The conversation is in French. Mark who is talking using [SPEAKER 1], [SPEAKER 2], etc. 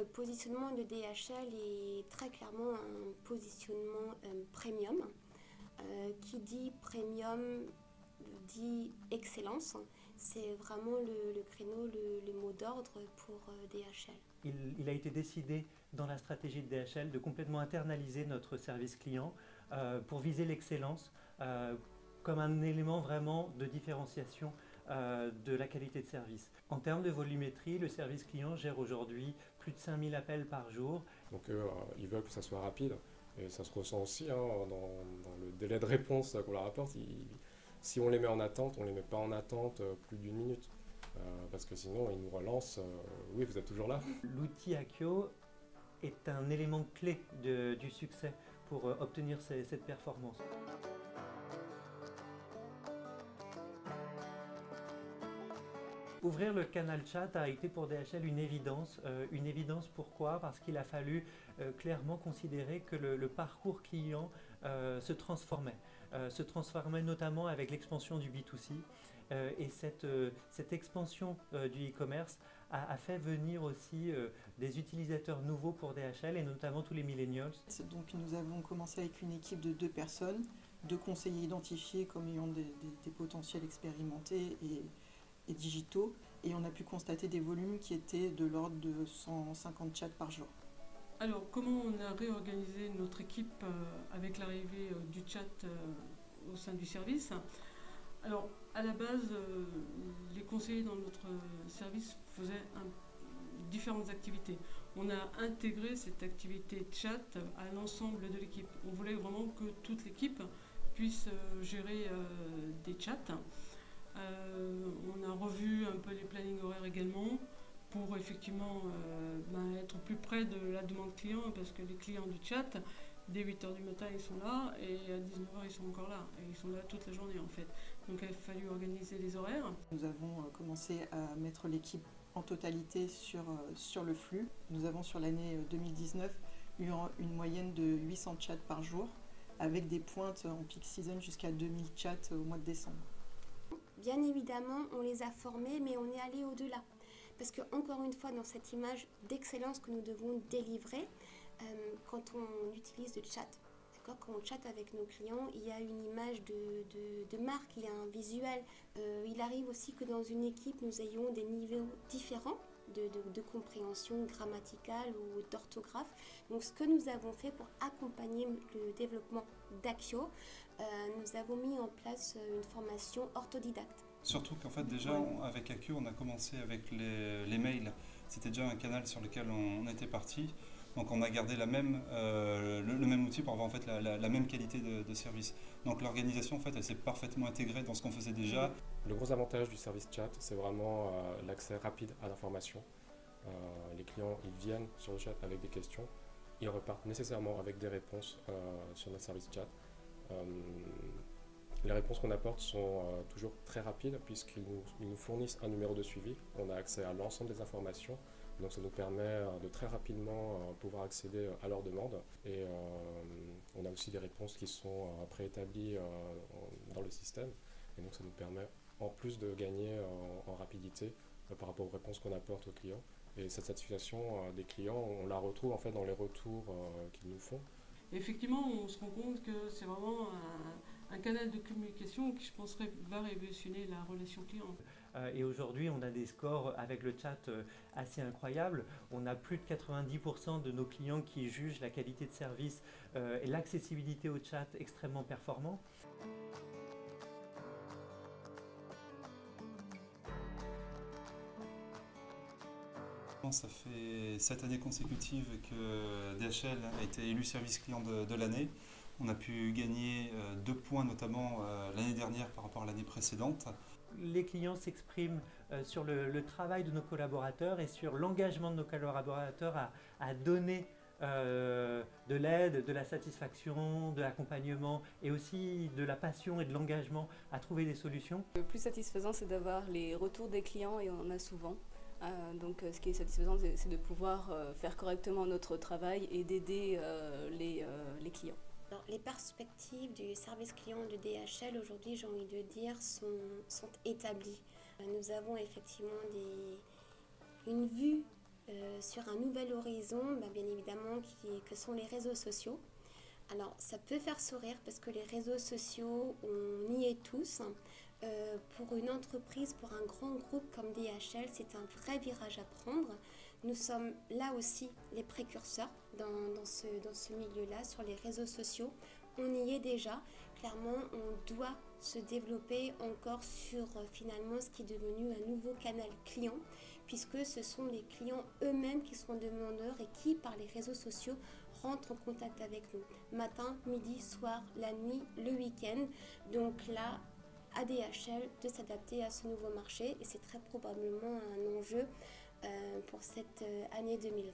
[SPEAKER 1] le positionnement de DHL est très clairement un positionnement premium. Qui dit premium dit excellence. C'est vraiment le créneau, le mot d'ordre pour DHL.
[SPEAKER 2] Il a été décidé dans la stratégie de DHL de complètement internaliser notre service client pour viser l'excellence comme un élément vraiment de différenciation de la qualité de service. En termes de volumétrie, le service client gère aujourd'hui plus de 5000 appels par jour.
[SPEAKER 3] Donc ils veulent que ça soit rapide et ça se ressent aussi dans le délai de réponse qu'on leur apporte. Si on les met en attente, on ne les met pas en attente plus d'1 minute. Parce que sinon ils nous relancent, oui vous êtes toujours là.
[SPEAKER 2] L'outil Akio est un élément clé du succès pour obtenir cette performance. Ouvrir le canal chat a été pour DHL une évidence. Une évidence pourquoi? Parce qu'il a fallu clairement considérer que le parcours client se transformait notamment avec l'expansion du B2C. Et cette expansion du e-commerce a fait venir aussi des utilisateurs nouveaux pour DHL et notamment tous les millennials.
[SPEAKER 4] Donc nous avons commencé avec une équipe de 2 personnes, 2 conseillers identifiés comme ayant des potentiels expérimentés et digitaux, et on a pu constater des volumes qui étaient de l'ordre de 150 chats par jour.
[SPEAKER 5] Alors comment on a réorganisé notre équipe avec l'arrivée du chat au sein du service? Alors à la base, les conseillers dans notre service faisaient différentes activités. On a intégré cette activité chat à l'ensemble de l'équipe. On voulait vraiment que toute l'équipe puisse gérer des chats. On a revu un peu les plannings horaires également pour effectivement être plus près de la demande client, parce que les clients du chat, dès 8h du matin ils sont là et à 19h ils sont encore là et ils sont là toute la journée en fait. Donc il a fallu organiser les horaires.
[SPEAKER 4] Nous avons commencé à mettre l'équipe en totalité sur le flux. Nous avons sur l'année 2019 eu une moyenne de 800 chats par jour, avec des pointes en peak season jusqu'à 2000 chats au mois de décembre.
[SPEAKER 1] Bien évidemment, on les a formés, mais on est allé au-delà. Parce que, encore une fois, dans cette image d'excellence que nous devons délivrer, quand on utilise le chat, quand on chatte avec nos clients, il y a une image de marque, il y a un visuel. Il arrive aussi que dans une équipe, nous ayons des niveaux différents de compréhension grammaticale ou d'orthographe. Donc ce que nous avons fait pour accompagner le développement d'Akio, nous avons mis en place une formation orthodidacte.
[SPEAKER 6] Surtout qu'en fait déjà avec Akio on a commencé avec les mails, c'était déjà un canal sur lequel on était parti. Donc on a gardé le même outil pour avoir en fait la même qualité de service. Donc l'organisation en fait elle s'est parfaitement intégrée dans ce qu'on faisait déjà.
[SPEAKER 3] Le gros avantage du service chat c'est vraiment l'accès rapide à l'information. Les clients ils viennent sur le chat avec des questions, ils repartent nécessairement avec des réponses sur notre service chat. Les réponses qu'on apporte sont toujours très rapides puisqu'ils nous fournissent un numéro de suivi. On a accès à l'ensemble des informations, donc ça nous permet de très rapidement pouvoir accéder à leurs demandes. Et on a aussi des réponses qui sont préétablies dans le système. Et donc ça nous permet en plus de gagner en rapidité par rapport aux réponses qu'on apporte aux clients. Et cette satisfaction des clients, on la retrouve en fait dans les retours qu'ils nous font.
[SPEAKER 5] Effectivement, on se rend compte que c'est vraiment un canal de communication qui, je penserais, va révolutionner la relation client.
[SPEAKER 2] Et aujourd'hui, on a des scores avec le chat assez incroyables. On a plus de 90% de nos clients qui jugent la qualité de service et l'accessibilité au chat extrêmement performant.
[SPEAKER 6] Ça fait 7 années consécutives que DHL a été élu service client de l'année. On a pu gagner 2 points notamment l'année dernière par rapport à l'année précédente.
[SPEAKER 2] Les clients s'expriment sur le travail de nos collaborateurs et sur l'engagement de nos collaborateurs à donner de l'aide, de la satisfaction, de l'accompagnement et aussi de la passion et de l'engagement à trouver des solutions.
[SPEAKER 7] Le plus satisfaisant, c'est d'avoir les retours des clients et on en a souvent. Donc ce qui est satisfaisant, c'est de pouvoir faire correctement notre travail et d'aider les clients.
[SPEAKER 1] Alors, les perspectives du service client de DHL aujourd'hui, j'ai envie de dire, sont établies. Nous avons effectivement une vue sur un nouvel horizon, bien évidemment, que sont les réseaux sociaux. Alors, ça peut faire sourire parce que les réseaux sociaux, on y est tous. Pour une entreprise, pour un grand groupe comme DHL, c'est un vrai virage à prendre. Nous sommes là aussi les précurseurs dans ce milieu-là, sur les réseaux sociaux. On y est déjà. Clairement, on doit se développer encore sur finalement ce qui est devenu un nouveau canal client, puisque ce sont les clients eux-mêmes qui sont demandeurs et qui, par les réseaux sociaux, rentrent en contact avec nous. Matin, midi, soir, la nuit, le week-end. Donc là, à DHL de s'adapter à ce nouveau marché et c'est très probablement un enjeu pour cette année 2020.